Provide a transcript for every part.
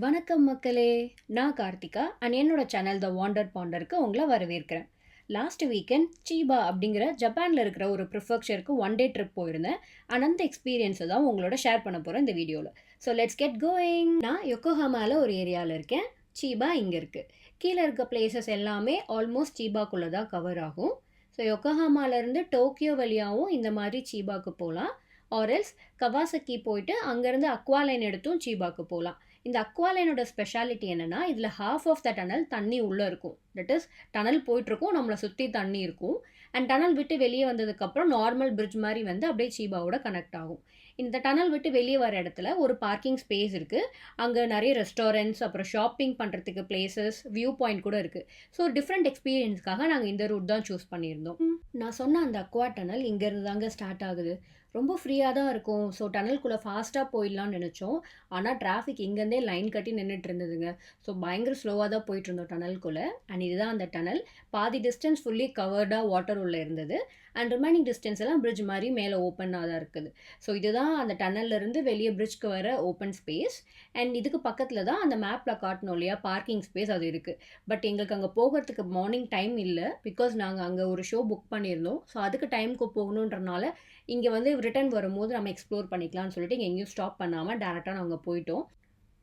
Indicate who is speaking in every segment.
Speaker 1: வணக்கம் மக்களே! நான் கார்த்திகா அண்ட் என்னோட சேனல் த வாண்டர் பாண்டருக்கு உங்கள வரவேற்கிறேன். லாஸ்ட் வீக்கெண்ட் சீபா அப்படிங்கிற ஜப்பான்ல இருக்கிற ஒரு ப்ரிஃபெக்சருக்கு ஒன் டே ட்ரிப் போயிருந்தேன். அண்ட் அந்த எக்ஸ்பீரியன்ஸை தான் உங்களோட ஷேர் பண்ண போகிறேன் இந்த வீடியோவில். So let's get going. நான் யோக்கோஹாமாவில் ஒரு ஏரியாவில் இருக்கேன். சீபா இங்கே இருக்குது. கீழே இருக்க பிளேசஸ் எல்லாமே ஆல்மோஸ்ட் சீபாக்குள்ளே தான் கவர் ஆகும். ஸோ யோக்கோஹாமாலேருந்து டோக்கியோ வழியாகவும் இந்த மாதிரி சீபாக்கு போகலாம். ஆர்எல்ஸ் கவாசக்கி போயிட்டு அங்கேருந்து அக்வாலைன் எடுத்தும் சீபாக்கு போகலாம். இந்த அக்வாலைனோட ஸ்பெஷாலிட்டி என்னென்னா, இதில் ஹாஃப் ஆஃப் த டனல் தண்ணி உள்ளே இருக்கும். தட் இஸ் டனல் போயிட்டுருக்கும், நம்மளை சுற்றி தண்ணி இருக்கும். அண்ட் டனல் விட்டு வெளியே வந்ததுக்கப்புறம் நார்மல் பிரிட்ஜ் மாதிரி வந்து அப்படியே சீபாவோட கனெக்ட் ஆகும். இந்த டனல் விட்டு வெளியே வர இடத்துல ஒரு பார்க்கிங் ஸ்பேஸ் இருக்குது. அங்கே நிறைய ரெஸ்டாரண்ட்ஸ், அப்புறம் ஷாப்பிங் பண்ணுறதுக்கு பிளேசஸ், வியூ பாயிண்ட் கூட இருக்குது. ஸோ டிஃப்ரெண்ட் எக்ஸ்பீரியன்ஸ்க்காக நாங்கள் இந்த ரூட் தான் சூஸ் பண்ணியிருந்தோம். நான் சொன்ன அந்த அக்வா டனல் இங்கேருந்து தாங்க ஸ்டார்ட் ஆகுது. ரொம்ப ஃப்ரீயாக தான் இருக்கும். ஸோ டனல்குள்ளே ஃபாஸ்ட்டாக போயிடலான்னு நினச்சோம். ஆனால் டிராஃபிக் இங்கேருந்தே லைன் கட்டி நின்றுட்டு இருந்ததுங்க. ஸோ பயங்கர ஸ்லோவாக தான் போயிட்டு இருந்தோம் டனல்குள்ளே. அண்ட் இதுதான் அந்த டனல். பாதி டிஸ்டன்ஸ் ஃபுல்லி கவர்டாக வாட்டர் உள்ளே இருந்தது. அண்ட் ரிமைனிங் டிஸ்டன்ஸ் எல்லாம் பிரிட்ஜ் மாதிரி மேலே ஓப்பனாக தான் இருக்குது. ஸோ இதுதான் அந்த டனல்லேருந்து வெளியே பிரிட்ஜ்க்கு வர ஓப்பன் ஸ்பேஸ். அண்ட் இதுக்கு பக்கத்தில் தான் அந்த மேப்பில் காட்டணும் இல்லையா பார்க்கிங் ஸ்பேஸ், அது இருக்குது. பட் எங்களுக்கு அங்கே போகிறதுக்கு மார்னிங் டைம் இல்லை. பிகாஸ் நாங்கள் அங்கே ஒரு ஷோ புக் பண்ணியிருந்தோம். ஸோ அதுக்கு டைமுக்கு போகணுன்றனால இங்கே வந்து ரிட்டர்ன் வரும்போது நம்ம எக்ஸ்ப்ளோர் பண்ணிக்கலாம்னு சொல்லிட்டு இங்கே எங்கேயும் ஸ்டாப் பண்ணாமல் டேரெக்டாக நாங்கள் போயிட்டோம்.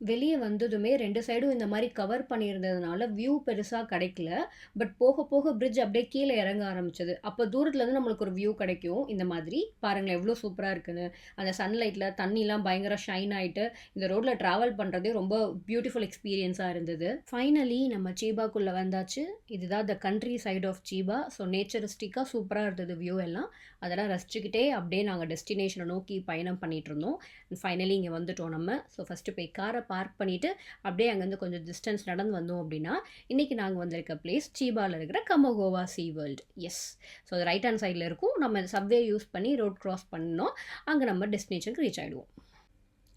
Speaker 1: வெளியே வந்ததுமே 2 சைடும் இந்த மாதிரி கவர் பண்ணியிருந்ததுனால வியூ பெருசாக கிடைக்கல. பட் போக போக பிரிட்ஜ் அப்படியே கீழே இறங்க ஆரம்பிச்சது. அப்போ தூரத்துலேருந்து நம்மளுக்கு ஒரு வியூ கிடைக்கும். இந்த மாதிரி பாருங்களேன் எவ்வளோ சூப்பராக இருக்குன்னு. அந்த சன்லைட்டில் தண்ணிலாம் பயங்கர ஷைன் ஆகிட்டு இந்த ரோட்டில் ட்ராவல் பண்ணுறதே ரொம்ப பியூட்டிஃபுல் எக்ஸ்பீரியன்ஸாக இருந்தது. ஃபைனலி நம்ம சீபாக்குள்ளே வந்தாச்சு. இதுதான் த கண்ட்ரி சைட் ஆஃப் சீபா. ஸோ நேச்சரிஸ்டிக்காக சூப்பராக இருந்தது வியூ எல்லாம். அதெல்லாம் ரசிச்சுக்கிட்டே அப்படியே நாங்கள் டெஸ்டினேஷனை நோக்கி பயணம் பண்ணிகிட்டு இருந்தோம். ஃபைனலி இங்கே வந்துட்டோம் நம்ம. ஸோ ஃபஸ்ட்டு போய் காரை பார்க் பண்ணிவிட்டு அப்படியே அங்கேருந்து கொஞ்சம் டிஸ்டன்ஸ் நடந்து வந்தோம் அப்படின்னா இன்றைக்கி நாங்கள் வந்திருக்க பிளேஸ் சீபாவில் இருக்கிற கமகோவா சீ வேர்ல்டு. எஸ், ஸோ அது ரைட் ஹேண்ட் சைடில் இருக்கும். நம்ம சப்வே யூஸ் பண்ணி ரோட் க்ராஸ் பண்ணோம். அங்கே நம்ம டெஸ்டினேஷனுக்கு ரீச் ஆகிடுவோம்.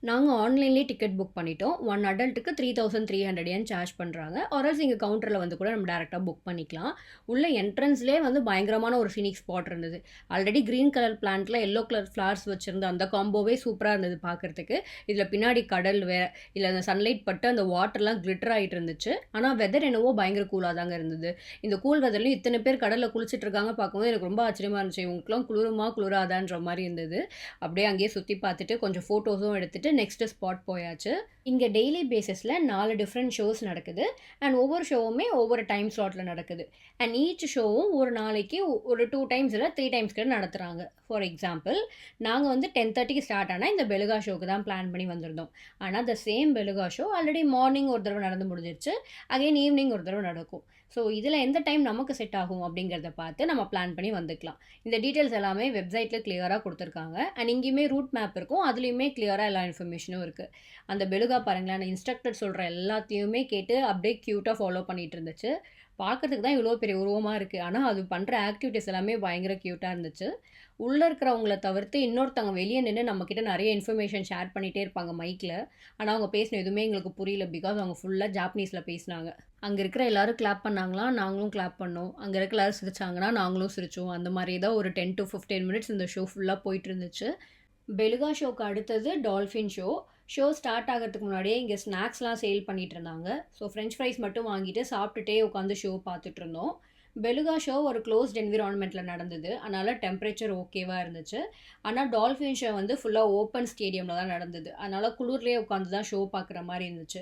Speaker 1: நாங்கள் ஆன்லைன்லேயே டிக்கெட் புக் பண்ணிட்டோம். 1 அடல்ட்டுக்கு 3300 சார்ஜ் பண்ணுறாங்க. ஆர்எல்ஸ் இங்கே கவுண்டரில் வந்து கூட நம்ம டேரெக்டாக புக் பண்ணிக்கலாம். உள்ள என்ட்ரன்ஸ்லேயே வந்து பயங்கரமான ஒரு ஃபினிக் ஸ்பாட் இருந்தது. ஆல்ரெடி க்ரீன் கலர் பிளான்ட்டில் எல்லோ கலர் ஃப்ளார்ஸ் வச்சுருந்த அந்த காம்போவே சூப்பராக இருந்தது பார்க்குறதுக்கு. இதில் பின்னாடி கடல் வேறு, இல்லை அந்த சன்லைட் பட்டு அந்த வாட்டர்லாம் கிளிட்டர் ஆகிட்டு இருந்துச்சு. ஆனால் வெதர் என்னவோ பயங்கர கூலாக தாங்க இருந்தது. இந்த கூல் வெதர்லையும் இத்தனை பேர் கடலில் குளிச்சுட்டு இருக்காங்க பார்க்கும்போது எனக்கு ரொம்ப ஆச்சரியமாக இருந்துச்சு. இவங்களுக்குலாம் குளிராதான்ற மாதிரி இருந்தது. அப்படியே அங்கேயே சுற்றி பார்த்துட்டு கொஞ்சம் ஃபோட்டோஸும் எடுத்துகிட்டு நெக்ஸ்ட்டு ஸ்பாட் போயாச்சு. இங்கே டெய்லி பேசிஸில் 4 டிஃப்ரெண்ட் ஷோஸ் நடக்குது. அண்ட் ஒவ்வொரு ஷோவுமே ஒவ்வொரு டைம் ஸ்லாட்டில் நடக்குது. அண்ட் ஈச் ஷோவும் ஒரு நாளைக்கு ஒரு 2 டைம்ஸ் இல்லை 3 டைம்ஸ் கிட்ட நடத்துகிறாங்க. ஃபார் எக்ஸாம்பிள், நாங்கள் வந்து 10:30க்கு ஸ்டார்ட் ஆனால் இந்த பெலுகா ஷோக்கு தான் பிளான் பண்ணி வந்திருந்தோம். ஆனால் அந்த same beluga show already morning ஒரு தடவை நடந்து முடிஞ்சிருச்சு. அகைன் ஈவினிங் ஒரு தடவை நடக்கும். ஸோ இதில் எந்த டைம் நமக்கு செட் ஆகும் அப்படிங்கிறத பார்த்து நம்ம பிளான் பண்ணி வந்துக்கலாம். இந்த டீட்டெயில்ஸ் எல்லாமே வெப்சைட்டில் கிளியராக கொடுத்துருக்காங்க. அண்ட் இங்கேயுமே ரூட் மேப் இருக்கும். அதுலேயுமே கிளியராக எல்லா இன்ஃபர்மேஷனும் இருக்குது. அந்த பெலுகா பாருங்களேன், அந்த இன்ஸ்ட்ரக்டர் சொல்கிற எல்லாத்தையுமே கேட்டு அப்படியே க்யூட்டாக ஃபாலோ பண்ணிகிட்டு இருந்துச்சு. பார்க்குறதுக்கு தான் இவ்வளோ பெரிய உருவமாக இருக்குது. ஆனால் அது பண்ணுற ஆக்டிவிட்டீஸ் எல்லாமே பயங்கர க்யூட்டாக இருந்துச்சு. உள்ளே இருக்கிறவங்கள தவிர்த்து இன்னொருத்தவங்க வெளியே நின்று நம்மக்கிட்ட நிறைய இன்ஃபர்மேஷன் ஷேர் பண்ணிகிட்டே இருப்பாங்க மைக்கில். ஆனால் அவங்க பேசின எதுவுமே எங்களுக்கு புரியல. பிகாஸ் அவங்க ஃபுல்லாக ஜாப்பனீஸில் பேசினாங்க. அங்கே இருக்கிற எல்லோரும் கிளாப் பண்ணாங்களா, நாங்களும் கிளாப் பண்ணோம். அங்கே இருக்கிற எல்லோரும் சிரிச்சாங்கன்னா நாங்களும் சிரித்தோம். அந்த மாதிரி தான் ஒரு 10 to 15 மினிட்ஸ் இந்த ஷோ ஃபுல்லாக போயிட்டு இருந்துச்சு. பெலுகா ஷோக்கு அடுத்தது டால்ஃபின் ஷோ ஸ்டார்ட் ஆகிறதுக்கு முன்னாடியே இங்கே ஸ்நாக்ஸ்லாம் சேல் பண்ணிகிட்டு இருந்தாங்க. ஸோ ஃப்ரெஞ்ச் ஃப்ரைஸ் மட்டும் வாங்கிட்டு சாப்பிட்டுட்டே உட்காந்து ஷோ பார்த்துட்டு இருந்தோம். பெலுகா ஷோ ஒரு க்ளோஸ்ட் என்விரான்மெண்ட்டில் நடந்தது. அதனால் டெம்பரேச்சர் ஓகேவாக இருந்துச்சு. ஆனால் டால்ஃபின் ஷோ வந்து ஃபுல்லாக ஓப்பன் ஸ்டேடியமில் தான் நடந்தது. அதனால் குளிர்லேயே உட்காந்து தான் ஷோ பார்க்குற மாதிரி இருந்துச்சு.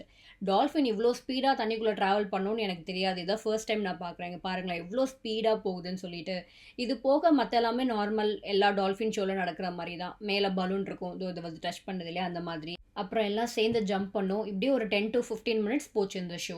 Speaker 1: டால்ஃபின் இவ்வளோ ஸ்பீடாக தண்ணிக்குள்ளே ட்ராவல் பண்ணணும்னு எனக்கு தெரியாது. இதான் ஃபர்ஸ்ட் டைம் நான் பார்க்குறேன். இங்கே பாருங்களேன் எவ்வளோ ஸ்பீடாக போகுதுன்னு சொல்லிட்டு. இது போக மற்ற எல்லாமே நார்மல் எல்லா டால்ஃபின் ஷோவில் நடக்கிற மாதிரி தான். மேலே பலூன் இருக்கும், இதை வந்து டச் பண்ணது இல்லையா, அந்த மாதிரி. அப்புறம் எல்லாம் சேர்ந்து ஜம்ப் பண்ணோம். இப்படியே ஒரு 10 to 15 மினிட்ஸ் போச்சு இந்த ஷோ.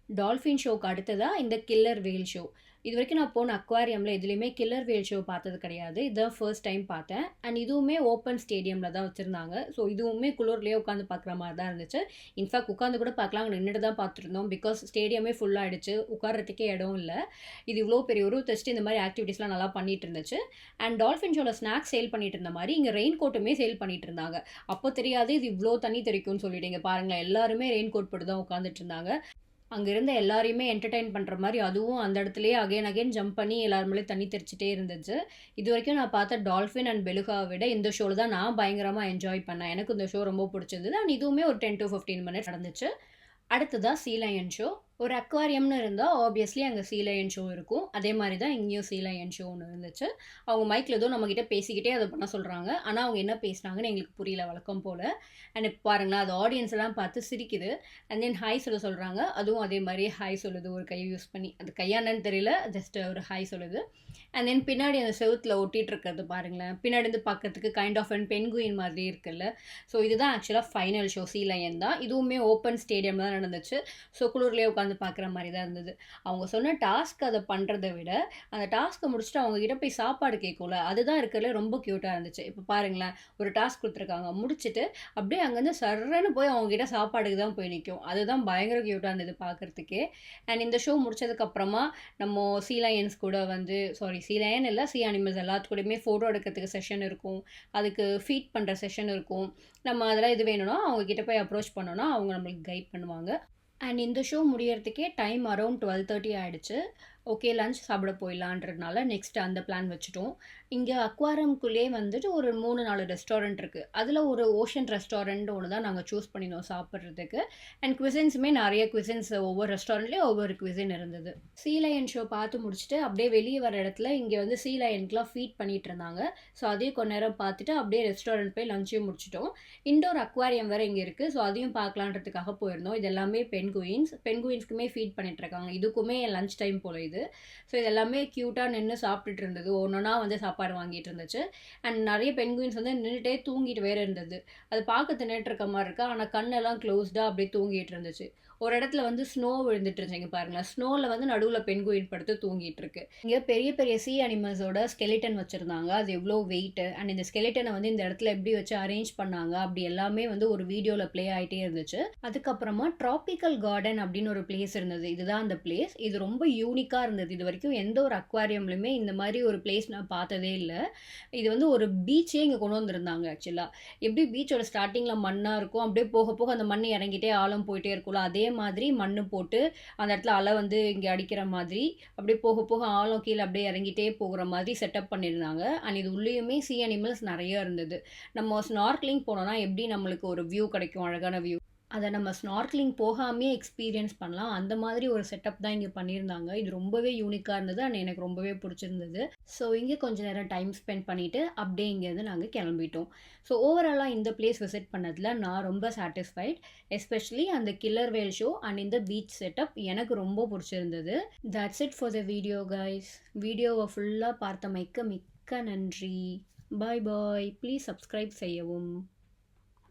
Speaker 1: டால்ஃபின் ஷோக்கு அடுத்ததாக இந்த கில்லர் வேல் ஷோ. இது வரைக்கும் நான் போன அக்வாரியமில் எதுலேயுமே கில்லர் வேல் ஷோ பார்த்தது கிடையாது. இதுதான் ஃபர்ஸ்ட் டைம் பார்த்தேன். அண்ட் இதுவுமே ஓப்பன் ஸ்டேடியமில் தான் வச்சுருந்தாங்க. ஸோ இதுவுமே குளிர்லேயே உட்காந்து பார்க்குற மாதிரி தான் இருந்துச்சு. இன்ஃபேக்ட் உட்காந்து கூட பார்க்கலாம், அங்கே நின்றுட்டு தான் பார்த்துருந்தோம். பிகாஸ் ஸ்டேடியமே ஃபுல்லாகிடுச்சு, உட்காரத்துக்கே இடம் இல்லை. இது இவ்வளோ பெரிய ஒரு டெஸ்ட், இந்த மாதிரி ஆக்டிவிட்டீஸ்லாம் நல்லா பண்ணிட்டு இருந்துச்சு. அண்ட் டால்ஃபின் ஷோவில் ஸ்நாக்ஸ் சேல் பண்ணிட்டு இருந்த மாதிரி இங்கே ரெயின் கோட்டுமே சேல் பண்ணிட்டு இருந்தாங்க. அப்போ தெரியாது இது இவ்வளோ தண்ணி தெரிக்கும்னு சொல்லிட்டு. இங்கே பாருங்களேன் எல்லாருமே ரெயின் கோட் போட்டு தான் உட்காந்துட்டு இருந்தாங்க. அங்க இருந்த எல்லாரையுமே என்டர்டெயின் பண்ற மாரி, அதுவும் அந்த இடத்துலயே அகைன் அகைன் ஜம்ப் பண்ணி எல்லார் மேலயும் தண்ணி தெறிச்சுட்டே இருந்துச்சு. இதுவரைக்கும் நான் பார்த்த டால்ஃபின் அண்ட் பெலுகாவ விட இந்த ஷோல தான் நான் பயங்கரமா என்ஜாய் பண்ணேன். எனக்கு இந்த ஷோ ரொம்ப புடிச்சிருந்தது. அண்ட் இதுவுமே ஒரு 10 to 15 மினிட்ஸ் நடந்துச்சு. அடுத்ததா சீ லயன் ஷோ. ஒரு அக்வாரியம்னு இருந்தா ஆப்வியஸ்லி அங்க சீ லயன் ஷோ இருக்கும். அதே மாரி தான் இங்கேயும் சீ லயன் ஷோ ஒண்ணு இருந்துச்சு. அவங்க மைக்ல ஏதோ நம்மகிட்ட பேசிக்கிட்டே அத பண்ண சொல்றாங்க. ஆனா அவங்க என்ன பேசுனாங்கன்னு எங்களுக்கு புரியல வழக்கம் போல. அண்ட் இப்ப பாருங்களேன், அது ஆடியன்ஸ் எல்லாம் பார்த்து சிரிக்குது. அண்ட் தென் ஹாய் சொல்றாங்க. அதுவும் அதே மாரி ஹாய் சொல்லுது ஒரு கைய யூஸ் பண்ணி. அது கையா என்னன்னு தெரியல. ஜஸ்ட் ஒரு ஹாய் சொல்லுது. அண்ட் தென் பின்னாடி அந்த செவுத்துல ஒட்டிட்டு இருக்கிறது பாருங்களேன். பின்னாடி இருந்து பார்க்கறதுக்கு கைண்ட் ஆஃப் அன் பென்குயின் மாதிரி இருக்குல்ல. ஸோ இதுதான் ஆக்சுவலா ஃபைனல் ஷோ சீ லயன் தான். இதுவுமே ஓப்பன் ஸ்டேடியம்ல தான் நடந்துச்சு. ஸோ குளிர்லயே உட்காந்து பார்க்குற மாரி தான் இருந்தது. அவங்க சொன்ன டாஸ்க் அத பண்றத விட, அந்த டாஸ்க்க முடிச்சுட்டு அவங்க கிட்ட போய் சாப்பாடு கேட்கும்ல, அதுதான் இருக்கிறதுல ரொம்ப கியூட்டா இருந்துச்சு. இப்ப பாருங்களேன், ஒரு டாஸ்க் குடுத்துருக்காங்க. முடிச்சுட்டு அப்படியே அங்கருந்து சர்ருன்னு போய் அவங்க கிட்ட சாப்பாடுக்கு தான் போய் நிக்கும். அதுதான் பயங்கர கியூட்டா இருந்தது பார்க்கறதுக்கே. அண்ட் இந்த ஷோ முடிச்சதுக்கு அப்புறமா நம்ம சீ லயன்ஸ் கூட வந்து சீ லயன் இல்ல, சீ அனிமல்ஸ் எல்லாத்து கூடயுமே ஃபோட்டோ எடுக்கிறதுக்கு செஷன் இருக்கும். அதுக்கு ஃபீட் பண்ற செஷன் இருக்கும். நம்ம அதெல்லாம் இது வேணும்னா அவங்க கிட்ட போய் அப்ரோச் பண்ணோம்னா, அவங்க நம்மளுக்கு கைட் பண்ணுவாங்க. அண்ட் இந்த ஷோ முடியறதுக்கே டைம் அரவுண்ட் 12:30 ஆயிடுச்சு. ஓகே லஞ்ச் சாப்பிட போயிடலான்றதுனால நெக்ஸ்ட் அந்த பிளான் வச்சுட்டோம். இங்கே அக்வாரம்குள்ளேயே வந்துட்டு ஒரு 3-4 ரெஸ்டாரண்ட் இருக்குது. அதில் ஒரு ஓஷன் ரெஸ்டாரண்ட் ஒன்று தான் நாங்கள் சூஸ் பண்ணினோம் சாப்பிட்றதுக்கு. அண்ட் குவிசன்ஸுமே நிறைய குவிசன்ஸ் ஒவ்வொரு ரெஸ்டாரண்ட்லேயும் ஒவ்வொரு குவிசன் இருந்தது. சீ லயன் ஷோ பார்த்து முடிச்சுட்டு அப்படியே வெளியே வர இடத்துல இங்கே வந்து சீ லயனுக்குலாம் ஃபீட் பண்ணிட்டு இருந்தாங்க. ஸோ அதையும் கொஞ்ச நேரம் பார்த்துட்டு அப்படியே ரெஸ்டாரண்ட் போய் லஞ்சையும் முடிச்சிட்டோம். இண்டோர் அக்வாரியம் வேறு இங்கே இருக்குது. ஸோ அதையும் பார்க்கலான்றதுக்காக போயிருந்தோம். இது எல்லாமே பென்குயின்ஸ்க்குமே ஃபீட் பண்ணிட்டு இருக்காங்க. இதுக்குமே லஞ்ச் டைம் போல இது. ஸோ இது எல்லாமே க்யூட்டாக நின்று சாப்பிட்டுட்டு இருந்தது. ஒன்றா வந்து சாப்பாடு வாங்கிட்டு இருந்துச்சு. அண்ட் நிறைய பென்குயின்ஸ் வந்து நின்றுட்டே தூங்கிட்டு வேற இருந்தது. அது பார்க்க தின்னுட்டு இருக்க மாதிரி இருக்கா, ஆனால் கண்ணெல்லாம் க்ளோஸ்டாக அப்படியே தூங்கிட்டு இருந்துச்சு. ஒரு இடத்துல வந்து ஸ்னோ விழுந்துட்டு இருந்துச்சு பாருங்களேன். ஸ்னோவில் வந்து நடுவில் பென்குயின் படுத்து தூங்கிட்டு இருக்கு. இங்கே பெரிய பெரிய சீ அனிமல்ஸோட ஸ்கெலிட்டன் வச்சிருந்தாங்க. அது எவ்வளோ வெயிட் அண்ட் இந்த ஸ்கெலிட்டனை வந்து இந்த இடத்துல எப்படி வச்சு அரேஞ்ச் பண்ணாங்க அப்படி எல்லாமே வந்து ஒரு வீடியோவில் ப்ளே ஆகிட்டே இருந்துச்சு. அதுக்கப்புறமா ட்ராபிக்கல் கார்டன் அப்படின்னு ஒரு பிளேஸ் இருந்தது. இதுதான் அந்த பிளேஸ். இது ரொம்ப யூனிக்காக இருந்தது. இது வரைக்கும் எந்த ஒரு அக்வாரியம்லையுமே இந்த மாதிரி ஒரு பிளேஸ் நான் பார்த்ததே இல்லை. இது வந்து ஒரு பீச்சே இங்கே கொண்டு வந்திருந்தாங்க. ஆக்சுவலாக எப்படி பீச்சோட ஸ்டார்டிங்கில் மண்ணாக இருக்கும், அப்படியே போக போக அந்த மண் இறங்கிட்டே ஆழம் போயிட்டே இருக்கும்ல, அதே மாதிரி மண்ணு போட்டு அந்த இடத்துல அலை வந்து இங்கே அடிக்கிற மாதிரி அப்படியே போக போக ஆழம் கீழே அப்படியே இறங்கிட்டே போகிற மாதிரி செட்டப் பண்ணியிருந்தாங்க. அண்ட் இது உள்ளேயுமே சீ அனிமல்ஸ் நிறைய இருந்தது. நம்ம ஸ்நார்க்லிங் போனோம்னா எப்படி நம்மளுக்கு ஒரு வியூ கிடைக்கும், அழகான வியூ, அதை நம்ம ஸ்நார்க்லிங் போகாமே எக்ஸ்பீரியன்ஸ் பண்ணலாம். அந்த மாதிரி ஒரு செட்டப் தான் இங்கே பண்ணியிருந்தாங்க. இது ரொம்பவே யூனிக்காக இருந்தது அண்ட் எனக்கு ரொம்பவே பிடிச்சிருந்தது. ஸோ இங்கே கொஞ்சம் நேரம் டைம் ஸ்பெண்ட் பண்ணிவிட்டு அப்படியே இங்கேருந்து நாங்கள் கிளம்பிட்டோம். ஸோ ஓவராலாக இந்த பிளேஸ் விசிட் பண்ணதில் நான் ரொம்ப சாட்டிஸ்ஃபைட். எஸ்பெஷலி அந்த கில்லர் வேல் ஷோ அண்ட் இந்த பீச் செட்டப் எனக்கு ரொம்ப பிடிச்சிருந்தது. That's it for the video guys. வீடியோவை ஃபுல்லாக பார்த்தமைக்க மிக்க நன்றி. பாய் பாய். ப்ளீஸ் சப்ஸ்கிரைப் செய்யவும்.